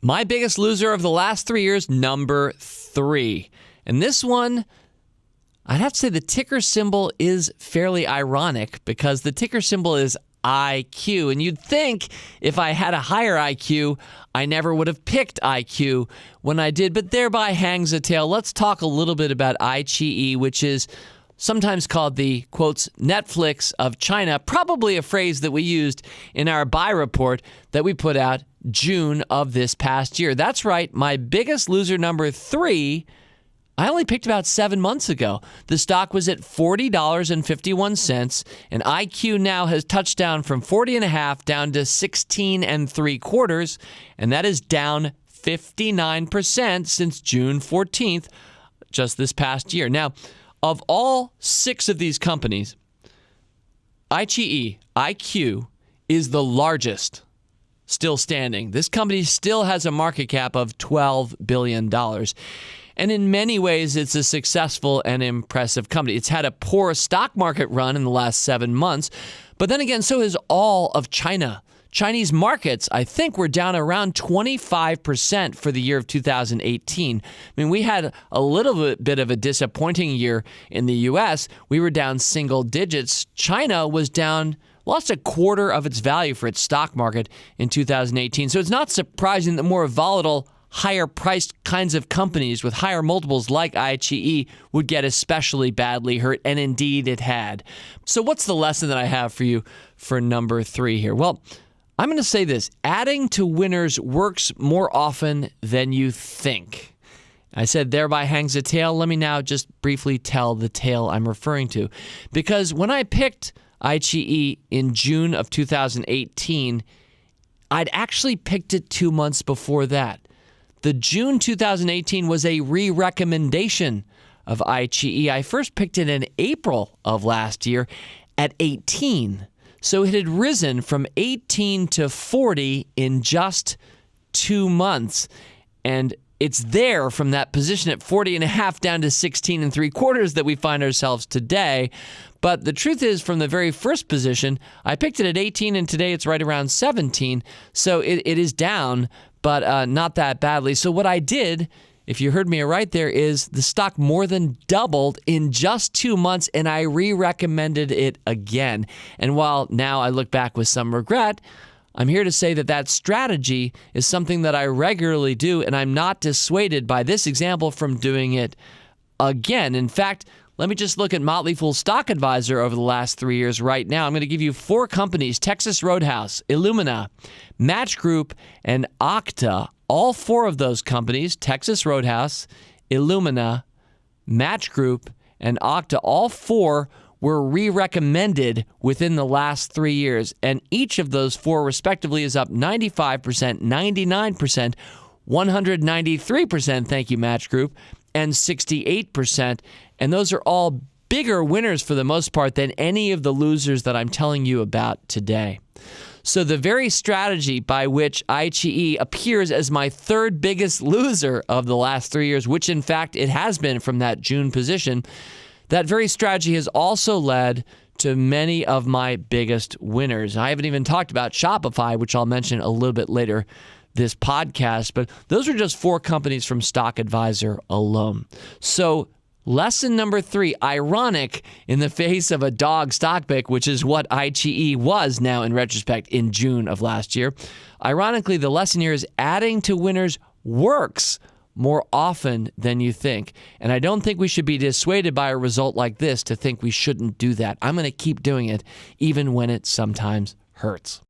My biggest loser of the last 3 years, number 3. And this one, I'd have to say the ticker symbol is fairly ironic because the ticker symbol is IQ. And you'd think if I had a higher IQ, I never would have picked IQ when I did, but thereby hangs a tale. Let's talk a little bit about iQiYi, which is sometimes called the, quotes, Netflix of China, probably a phrase that we used in our buy report that we put out June of this past year. That's right, my biggest loser, number 3, I only picked about 7 months ago. The stock was at $40.51, and IQ now has touched down from 40.5 down to 16.75, and that is down 59% since June 14th, just this past year. Now, of all 6 of these companies, iQiYi, IQ, is the largest still standing. This company still has a market cap of $12 billion. And in many ways, it's a successful and impressive company. It's had a poor stock market run in the last 7 months. But then again, so has all of China. Chinese markets, I think, were down around 25% for the year of 2018. I mean, we had a little bit of a disappointing year in the U.S. We were down single digits. China was down, lost a quarter of its value for its stock market in 2018. So it's not surprising that more volatile, higher-priced kinds of companies with higher multiples like iQiYi would get especially badly hurt, and indeed it had. So what's the lesson that I have for you for number 3 here? Well, I'm going to say this. Adding to winners works more often than you think. I said thereby hangs a tale. Let me now just briefly tell the tale I'm referring to. Because when I picked iQiYi in June of 2018, I'd actually picked it 2 months before that. The June 2018 was a re-recommendation of iQiYi. I first picked it in April of last year at 18. So it had risen from 18 to 40 in just 2 months. And it's there from that position at 40.5 down to 16.75 that we find ourselves today. But the truth is, from the very first position, I picked it at 18, and today it's right around 17. So it is down, but not that badly. So what I did, if you heard me right there, is the stock more than doubled in just 2 months, and I re-recommended it again. And while now I look back with some regret, I'm here to say that that strategy is something that I regularly do, and I'm not dissuaded by this example from doing it again. In fact, let me just look at Motley Fool Stock Advisor over the last 3 years right now. I'm going to give you 4 companies: Texas Roadhouse, Illumina, Match Group, and Okta. All 4 of those companies, Texas Roadhouse, Illumina, Match Group, and Okta, all 4 were re-recommended within the last 3 years. And each of those 4 respectively is up 95%, 99%, 193%, thank you, Match Group, and 68%. And those are all bigger winners for the most part than any of the losers that I'm telling you about today. So the very strategy by which iQiYi appears as my 3rd biggest loser of the last 3 years, which in fact it has been from that June position, that very strategy has also led to many of my biggest winners. I haven't even talked about Shopify, which I'll mention a little bit later this podcast, but those are just 4 companies from Stock Advisor alone. So lesson number 3, ironic in the face of a dog stock pick, which is what iQiYi was now in retrospect in June of last year. Ironically, the lesson here is adding to winners works more often than you think. And I don't think we should be dissuaded by a result like this to think we shouldn't do that. I'm going to keep doing it even when it sometimes hurts.